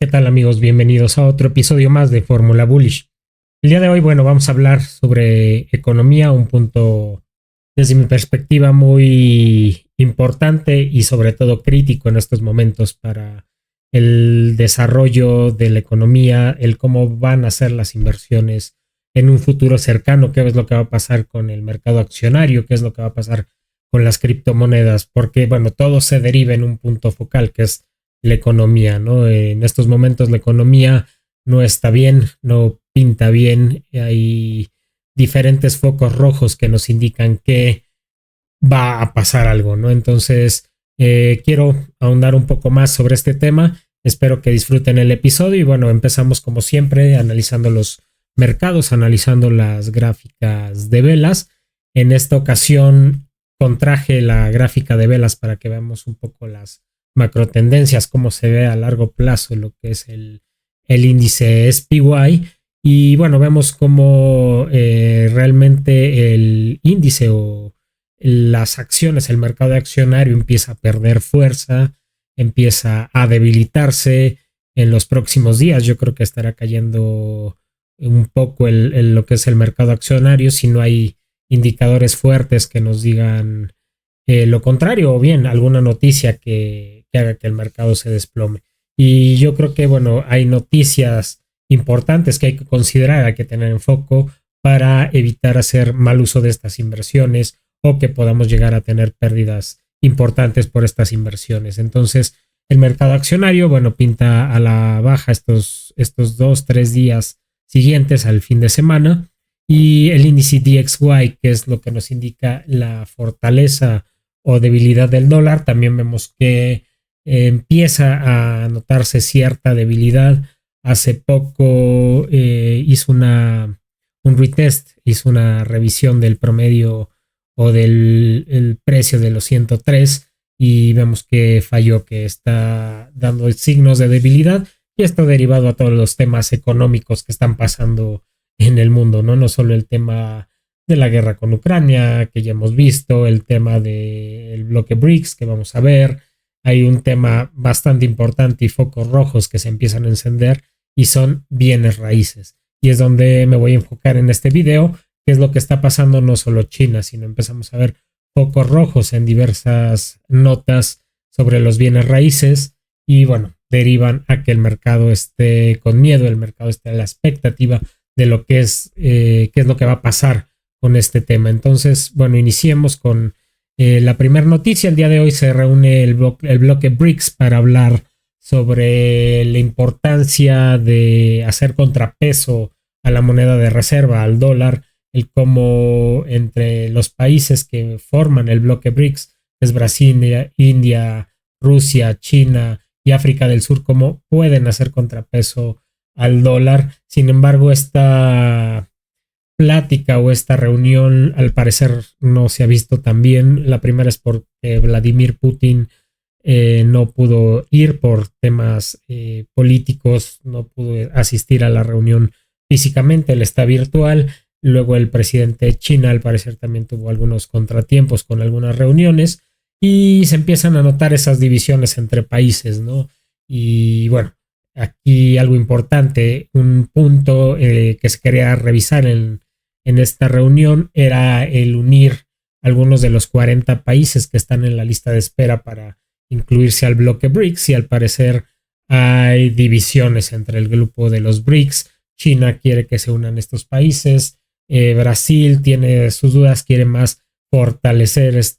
¿Qué tal amigos? Bienvenidos a otro episodio más de Fórmula Bullish. El día de hoy, vamos a hablar sobre economía, un punto desde mi perspectiva muy importante y sobre todo crítico en estos momentos para el desarrollo de la economía, el cómo van a ser las inversiones en un futuro cercano, qué es lo que va a pasar con el mercado accionario, qué es lo que va a pasar con las criptomonedas, porque todo se deriva en un punto focal que es la economía, ¿no? En estos momentos la economía no está bien, no pinta bien, hay diferentes focos rojos que nos indican que va a pasar algo, ¿no? Entonces, quiero ahondar un poco más sobre este tema, espero que disfruten el episodio y empezamos como siempre analizando los mercados, analizando las gráficas de velas. En esta ocasión contraje la gráfica de velas para que veamos un poco las macro tendencias, cómo se ve a largo plazo lo que es el índice SPY. Y vemos cómo realmente el índice o las acciones, el mercado accionario empieza a perder fuerza, empieza a debilitarse en los próximos días. Yo creo que estará cayendo un poco lo que es el mercado accionario si no hay indicadores fuertes que nos digan lo contrario o bien alguna noticia que haga que el mercado se desplome. Y yo creo que hay noticias importantes que hay que considerar, hay que tener en foco para evitar hacer mal uso de estas inversiones o que podamos llegar a tener pérdidas importantes por estas inversiones. Entonces, el mercado accionario, pinta a la baja estos 2-3 días siguientes al fin de semana, y el índice DXY, que es lo que nos indica la fortaleza o debilidad del dólar, también vemos que empieza a notarse cierta debilidad. Hace poco hizo un retest, hizo una revisión del promedio o del el precio de los 103 y vemos que falló, que está dando signos de debilidad, y esto derivado a todos los temas económicos que están pasando en el mundo, no solo el tema de la guerra con Ucrania, que ya hemos visto, el tema del bloque BRICS que vamos a ver. Hay un tema bastante importante y focos rojos que se empiezan a encender y son bienes raíces. Y es donde me voy a enfocar en este video, que es lo que está pasando no solo China, sino empezamos a ver focos rojos en diversas notas sobre los bienes raíces y derivan a que el mercado esté con miedo, el mercado esté a la expectativa de lo que es, qué es lo que va a pasar con este tema. Entonces, iniciemos con la primera noticia. El día de hoy se reúne el bloque BRICS para hablar sobre la importancia de hacer contrapeso a la moneda de reserva, al dólar, el cómo entre los países que forman el bloque BRICS, es Brasil, India, Rusia, China y África del Sur, cómo pueden hacer contrapeso al dólar. Sin embargo, esta plática o esta reunión al parecer no se ha visto tan bien. La primera es porque Vladimir Putin no pudo ir por temas políticos, no pudo asistir a la reunión físicamente, él está virtual. Luego el presidente de China al parecer también tuvo algunos contratiempos con algunas reuniones y se empiezan a notar esas divisiones entre países, ¿no? Y aquí algo importante, un punto que se quería revisar en esta reunión era el unir algunos de los 40 países que están en la lista de espera para incluirse al bloque BRICS, y al parecer hay divisiones entre el grupo de los BRICS. China quiere que se unan estos países, Brasil tiene sus dudas, quiere más fortalecer es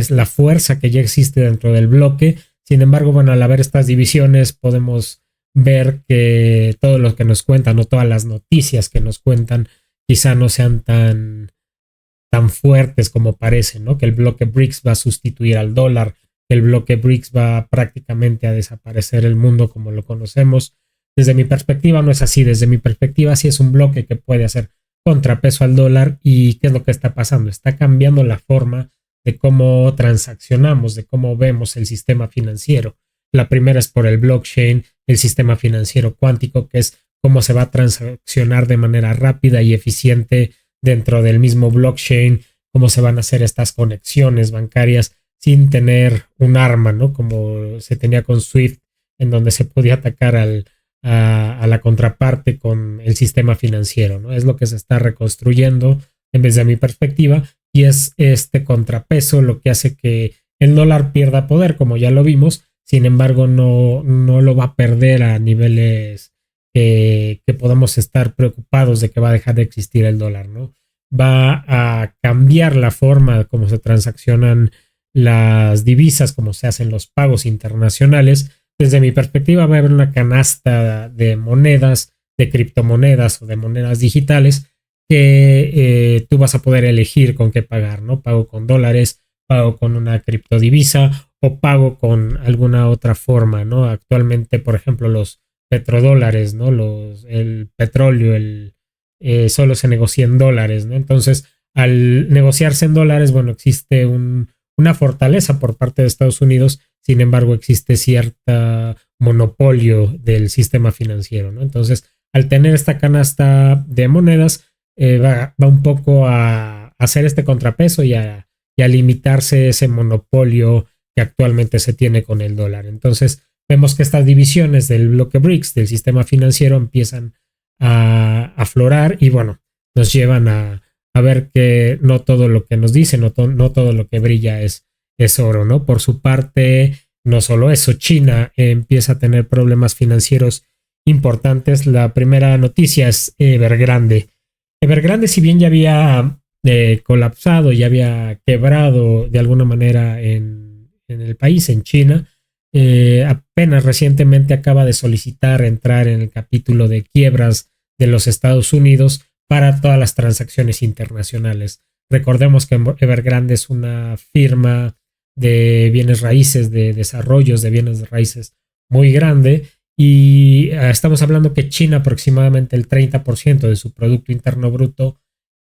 la fuerza que ya existe dentro del bloque. Sin embargo, al haber estas divisiones podemos ver que todo lo que nos cuentan o todas las noticias que nos cuentan quizá no sean tan fuertes como parecen, ¿no? Que el bloque BRICS va a sustituir al dólar, que el bloque BRICS va prácticamente a desaparecer el mundo como lo conocemos. Desde mi perspectiva no es así. Desde mi perspectiva sí es un bloque que puede hacer contrapeso al dólar. ¿Y qué es lo que está pasando? Está cambiando la forma de cómo transaccionamos, de cómo vemos el sistema financiero. La primera es por el blockchain, el sistema financiero cuántico, que es cómo se va a transaccionar de manera rápida y eficiente dentro del mismo blockchain, cómo se van a hacer estas conexiones bancarias sin tener un arma, ¿no? Como se tenía con SWIFT en donde se podía atacar a la contraparte con el sistema financiero, ¿no? Es lo que se está reconstruyendo desde mi perspectiva, y es este contrapeso lo que hace que el dólar pierda poder, como ya lo vimos. Sin embargo, no lo va a perder a niveles que podamos estar preocupados de que va a dejar de existir el dólar, ¿no? Va a cambiar la forma como se transaccionan las divisas, como se hacen los pagos internacionales. Desde mi perspectiva, va a haber una canasta de monedas, de criptomonedas o de monedas digitales que tú vas a poder elegir con qué pagar, ¿no? Pago con dólares, pago con una criptodivisa o pago con alguna otra forma, ¿no? Actualmente, por ejemplo, los petrodólares, ¿no? El petróleo, solo se negocia en dólares, ¿no? Entonces, al negociarse en dólares, bueno, existe una fortaleza por parte de Estados Unidos. Sin embargo, existe cierto monopolio del sistema financiero, ¿no? Entonces, al tener esta canasta de monedas, va un poco a hacer este contrapeso y a limitarse ese monopolio que actualmente se tiene con el dólar. Entonces, vemos que estas divisiones del bloque BRICS, del sistema financiero, empiezan a aflorar y, bueno, nos llevan a ver que no todo lo que nos dicen, no todo lo que brilla es oro, ¿no? Por su parte, no solo eso, China empieza a tener problemas financieros importantes. La primera noticia es Evergrande. Evergrande, si bien ya había colapsado, ya había quebrado de alguna manera en el país, en China, apenas recientemente acaba de solicitar entrar en el capítulo de quiebras de los Estados Unidos para todas las transacciones internacionales. Recordemos que Evergrande es una firma de bienes raíces, de desarrollos de bienes raíces muy grande, y estamos hablando que China aproximadamente el 30% de su Producto Interno Bruto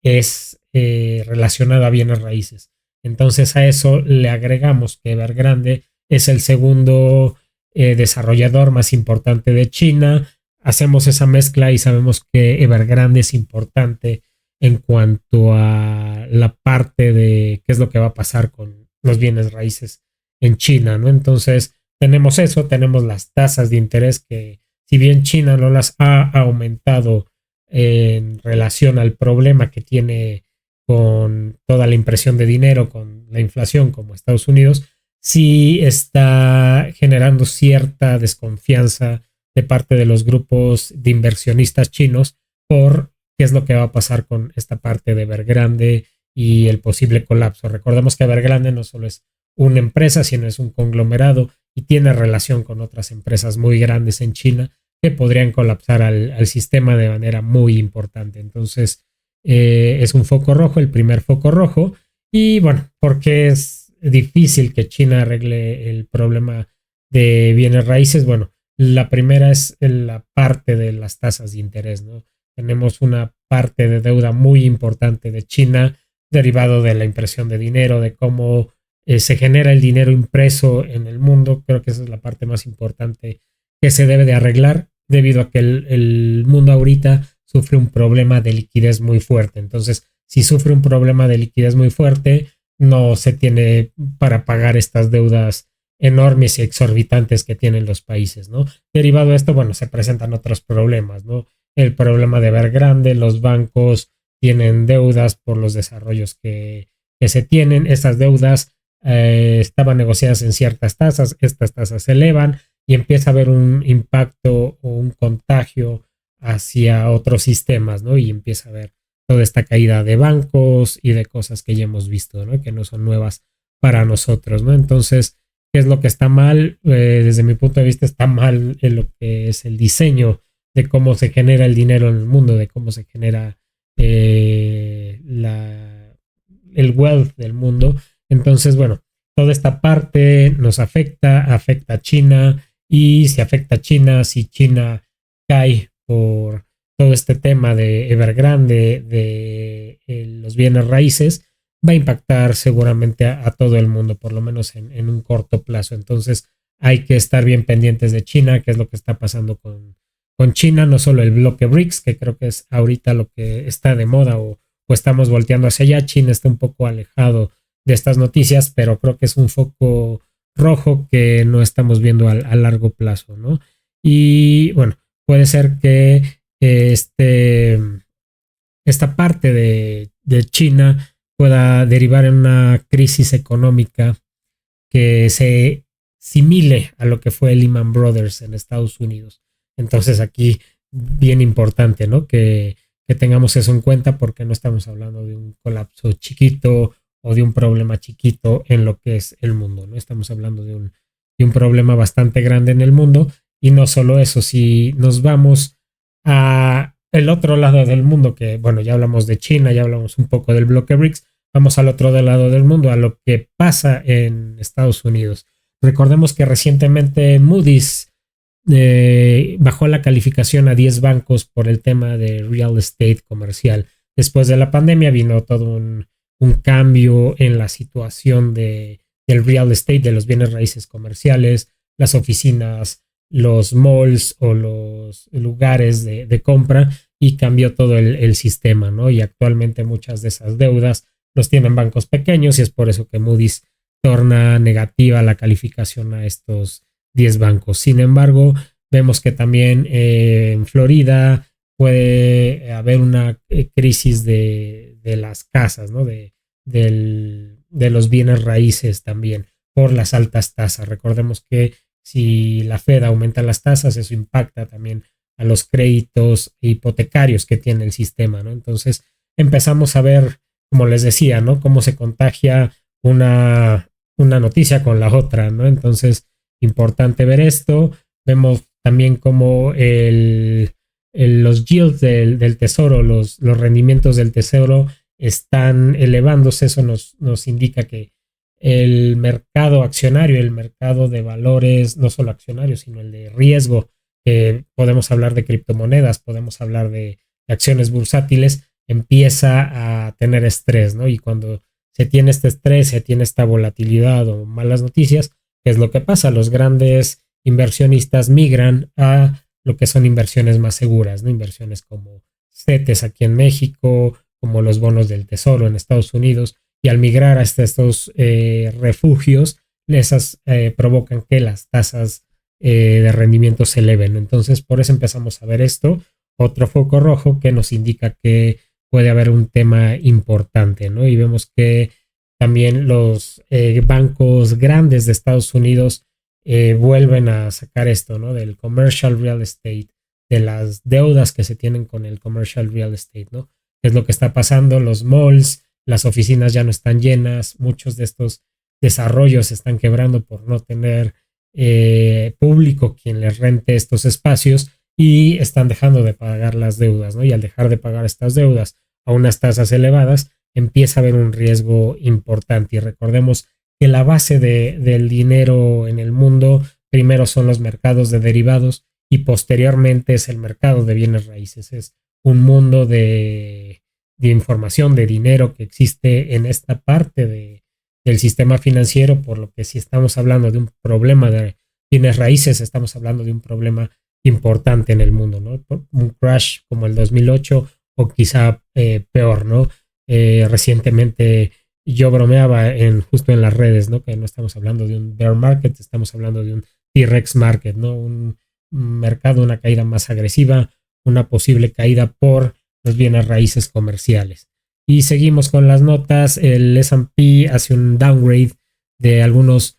es relacionado a bienes raíces. Entonces a eso le agregamos que Evergrande es el segundo desarrollador más importante de China. Hacemos esa mezcla y sabemos que Evergrande es importante en cuanto a la parte de qué es lo que va a pasar con los bienes raíces en China, ¿no? Entonces tenemos eso, tenemos las tasas de interés que, si bien China no las ha aumentado en relación al problema que tiene con toda la impresión de dinero, con la inflación como Estados Unidos, sí está generando cierta desconfianza de parte de los grupos de inversionistas chinos por qué es lo que va a pasar con esta parte de Evergrande y el posible colapso. Recordemos que Evergrande no solo es una empresa, sino es un conglomerado y tiene relación con otras empresas muy grandes en China que podrían colapsar al sistema de manera muy importante. Entonces, es un foco rojo, el primer foco rojo. Y bueno, porque es difícil que China arregle el problema de bienes raíces. Bueno, la primera es la parte de las tasas de interés, ¿no? Tenemos una parte de deuda muy importante de China derivado de la impresión de dinero, de cómo se genera el dinero impreso en el mundo. Creo que esa es la parte más importante que se debe de arreglar, debido a que el mundo ahorita sufre un problema de liquidez muy fuerte. Entonces, si sufre un problema de liquidez muy fuerte, no se tiene para pagar estas deudas enormes y exorbitantes que tienen los países, ¿no? Derivado de esto, bueno, se presentan otros problemas, ¿no? El problema de Evergrande, los bancos tienen deudas por los desarrollos que se tienen. Estas deudas estaban negociadas en ciertas tasas, estas tasas se elevan y empieza a haber un impacto o un contagio hacia otros sistemas, ¿no? Y empieza a haber toda esta caída de bancos y de cosas que ya hemos visto, ¿no? Que no son nuevas para nosotros, ¿no? Entonces, ¿qué es lo que está mal? Desde mi punto de vista está mal en lo que es el diseño de cómo se genera el dinero en el mundo, de cómo se genera el wealth del mundo. Entonces, bueno, toda esta parte nos afecta a China, y si afecta a China, si China cae por todo este tema de Evergrande, de los bienes raíces, va a impactar seguramente a todo el mundo, por lo menos en un corto plazo. Entonces hay que estar bien pendientes de China, qué es lo que está pasando con China, no solo el bloque BRICS, que creo que es ahorita lo que está de moda o estamos volteando hacia allá. China está un poco alejado de estas noticias, pero creo que es un foco rojo que no estamos viendo a largo plazo, ¿no? Y bueno, puede ser que esta parte de China pueda derivar en una crisis económica que se simile a lo que fue Lehman Brothers en Estados Unidos. Entonces aquí bien importante, ¿no? Que tengamos eso en cuenta porque no estamos hablando de un colapso chiquito o de un problema chiquito en lo que es el mundo, ¿no? Estamos hablando de un problema bastante grande en el mundo y no solo eso, si nos vamos a el otro lado del mundo, que bueno, ya hablamos de China, ya hablamos un poco del bloque BRICS, vamos al otro lado del mundo, a lo que pasa en Estados Unidos. Recordemos que recientemente Moody's bajó la calificación a 10 bancos por el tema de real estate comercial. Después de la pandemia vino todo un cambio en la situación del real estate, de los bienes raíces comerciales, las oficinas, los malls o los lugares de compra y cambió todo el sistema, ¿no? Y actualmente muchas de esas deudas los tienen bancos pequeños y es por eso que Moody's torna negativa la calificación a estos 10 bancos. Sin embargo, vemos que también en Florida puede haber una crisis de las casas, ¿no? De los bienes raíces también por las altas tasas. Recordemos que si la Fed aumenta las tasas, eso impacta también a los créditos hipotecarios que tiene el sistema, ¿no? Entonces empezamos a ver, como les decía, ¿no? Cómo se contagia una noticia con la otra, ¿no? Entonces, importante ver esto. Vemos también cómo los yields del tesoro, los rendimientos del tesoro están elevándose. Eso nos indica que el mercado accionario, el mercado de valores, no solo accionarios, sino el de riesgo, podemos hablar de criptomonedas, podemos hablar de acciones bursátiles, empieza a tener estrés, ¿no? Y cuando se tiene este estrés, se tiene esta volatilidad o malas noticias, ¿qué es lo que pasa? Los grandes inversionistas migran a lo que son inversiones más seguras, ¿no? Inversiones como CETES aquí en México, como los bonos del Tesoro en Estados Unidos, y al migrar hasta estos refugios, esas provocan que las tasas de rendimiento se eleven. Entonces, por eso empezamos a ver esto, otro foco rojo que nos indica que puede haber un tema importante, ¿no? Y vemos que también los bancos grandes de Estados Unidos vuelven a sacar esto, ¿no? Del commercial real estate, de las deudas que se tienen con el commercial real estate, ¿no? ¿Qué es lo que está pasando? Los malls, las oficinas ya no están llenas, muchos de estos desarrollos se están quebrando por no tener público quien les rente estos espacios y están dejando de pagar las deudas, ¿no? Y al dejar de pagar estas deudas a unas tasas elevadas, empieza a haber un riesgo importante. Y recordemos que la base del dinero en el mundo primero son los mercados de derivados y posteriormente es el mercado de bienes raíces. Es un mundo de información, de dinero que existe en esta parte del sistema financiero, por lo que si estamos hablando de un problema de bienes raíces, estamos hablando de un problema importante en el mundo, ¿no? Un crash como el 2008 o quizá peor, ¿no? Recientemente yo bromeaba justo en las redes, ¿no? Que no estamos hablando de un bear market, estamos hablando de un T-Rex market, ¿no? Un mercado, una caída más agresiva, una posible caída por los bienes raíces comerciales. Y seguimos con las notas. El S&P hace un downgrade de algunos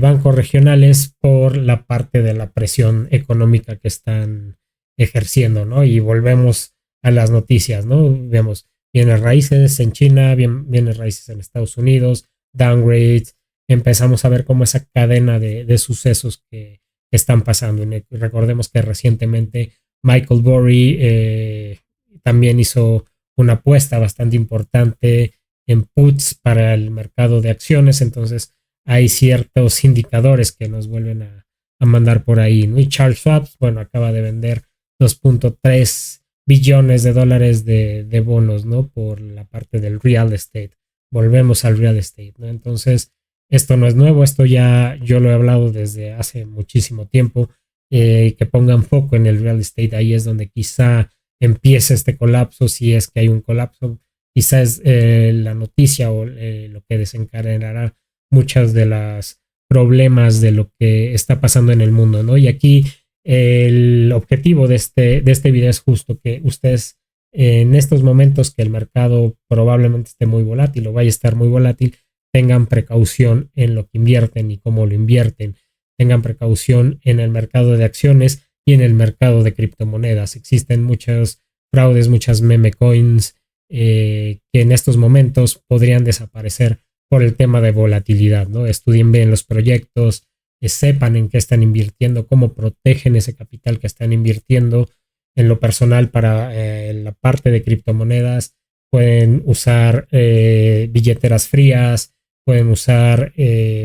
bancos regionales por la parte de la presión económica que están ejerciendo, ¿no? Y volvemos a las noticias, ¿no? Vemos bienes raíces en China, bienes raíces en Estados Unidos, downgrades. Empezamos a ver cómo esa cadena de sucesos que están pasando. Y recordemos que recientemente Michael Burry también hizo una apuesta bastante importante en puts para el mercado de acciones. Entonces hay ciertos indicadores que nos vuelven a mandar por ahí, ¿no? Y Charles Schwab, bueno, acaba de vender 2.3 billones de dólares de bonos, ¿no? Por la parte del real estate. Volvemos al real estate, ¿no? Entonces, esto no es nuevo, esto ya yo lo he hablado desde hace muchísimo tiempo, que pongan foco en el real estate, ahí es donde quizá empiece este colapso, si es que hay un colapso, quizá es la noticia o lo que desencadenará muchas de las problemas de lo que está pasando en el mundo, ¿no? Y aquí el objetivo de este video es justo que ustedes en estos momentos que el mercado probablemente esté muy volátil o vaya a estar muy volátil, tengan precaución en lo que invierten y cómo lo invierten, tengan precaución en el mercado de acciones y en el mercado de criptomonedas. Existen muchos fraudes, muchas meme coins que en estos momentos podrían desaparecer por el tema de volatilidad, ¿no? Estudien bien los proyectos, sepan en qué están invirtiendo, cómo protegen ese capital que están invirtiendo. En lo personal, para la parte de criptomonedas, pueden usar billeteras frías, pueden usar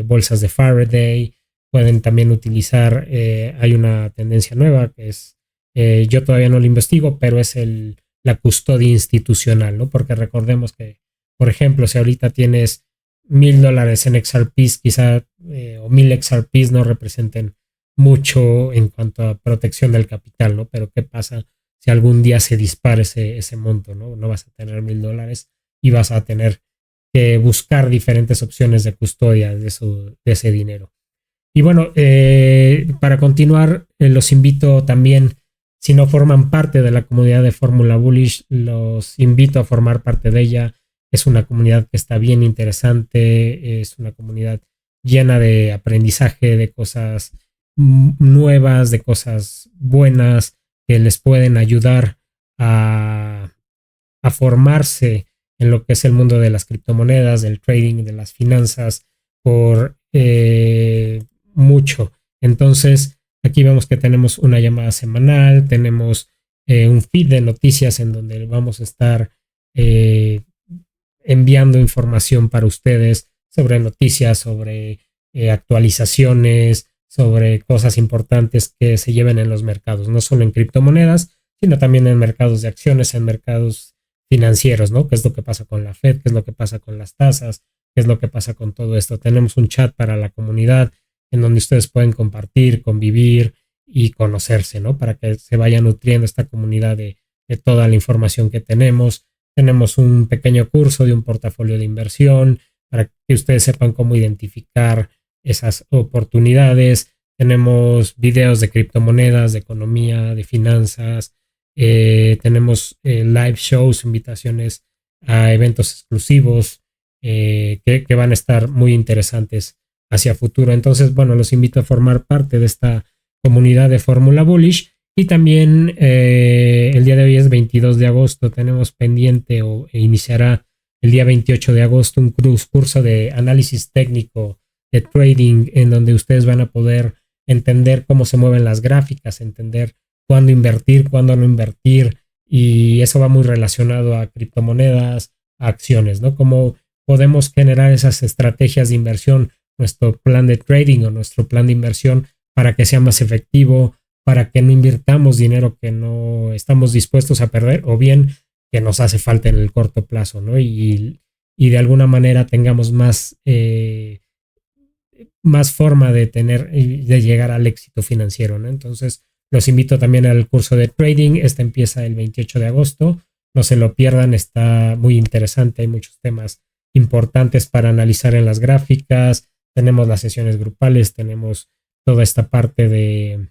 bolsas de Faraday, pueden también utilizar, hay una tendencia nueva que es, yo todavía no lo investigo, pero es la custodia institucional, ¿no? Porque recordemos que, por ejemplo, si ahorita tienes $1,000 en XRPs, quizá o 1,000 XRPs no representen mucho en cuanto a protección del capital, ¿no? Pero ¿qué pasa si algún día se dispara ese monto, ¿no? No vas a tener $1,000 y vas a tener que buscar diferentes opciones de custodia de ese dinero. Y bueno, para continuar, los invito también, si no forman parte de la comunidad de Fórmula Bullish, los invito a formar parte de ella. Es una comunidad que está bien interesante, es una comunidad llena de aprendizaje, de cosas nuevas, de cosas buenas que les pueden ayudar a formarse en lo que es el mundo de las criptomonedas, del trading, de las finanzas, por mucho. Entonces, aquí vemos que tenemos una llamada semanal, tenemos un feed de noticias en donde vamos a estar enviando información para ustedes sobre noticias, sobre actualizaciones, sobre cosas importantes que se lleven en los mercados, no solo en criptomonedas, sino también en mercados de acciones, en mercados financieros, ¿no? ¿Qué es lo que pasa con la Fed? ¿Qué es lo que pasa con las tasas? ¿Qué es lo que pasa con todo esto? Tenemos un chat para la comunidad en donde ustedes pueden compartir, convivir y conocerse, ¿no? Para que se vaya nutriendo esta comunidad de toda la información que tenemos. Tenemos un pequeño curso de un portafolio de inversión para que ustedes sepan cómo identificar esas oportunidades. Tenemos videos de criptomonedas, de economía, de finanzas. Tenemos live shows, invitaciones a eventos exclusivos que van a estar muy interesantes hacia futuro. Entonces, bueno, los invito a formar parte de esta comunidad de Fórmula Bullish. Y también el día de hoy es 22 de agosto. Tenemos pendiente e iniciará el día 28 de agosto un curso de análisis técnico de trading en donde ustedes van a poder entender cómo se mueven las gráficas, entender cuándo invertir, cuándo no invertir, y eso va muy relacionado a criptomonedas, a acciones, ¿no? Cómo podemos generar esas estrategias de inversión, nuestro plan de trading o nuestro plan de inversión para que sea más efectivo, para que no invirtamos dinero que no estamos dispuestos a perder o bien que nos hace falta en el corto plazo, ¿no? Y de alguna manera tengamos más forma de llegar al éxito financiero, ¿no? Entonces, los invito también al curso de trading. Este empieza el 28 de agosto. No se lo pierdan, está muy interesante. Hay muchos temas importantes para analizar en las gráficas. Tenemos las sesiones grupales, tenemos toda esta parte de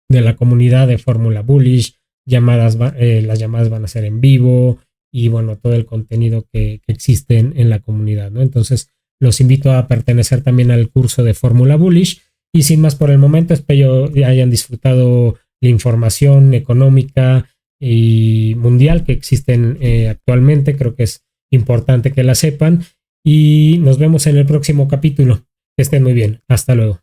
la comunidad de Fórmula Bullish. Las llamadas van a ser en vivo y bueno, todo el contenido que existe en la comunidad, ¿no? Entonces, los invito a pertenecer también al curso de Fórmula Bullish. Y sin más por el momento, espero hayan disfrutado la información económica y mundial que existen actualmente. Creo que es importante que la sepan. Y nos vemos en el próximo capítulo. Que estén muy bien. Hasta luego.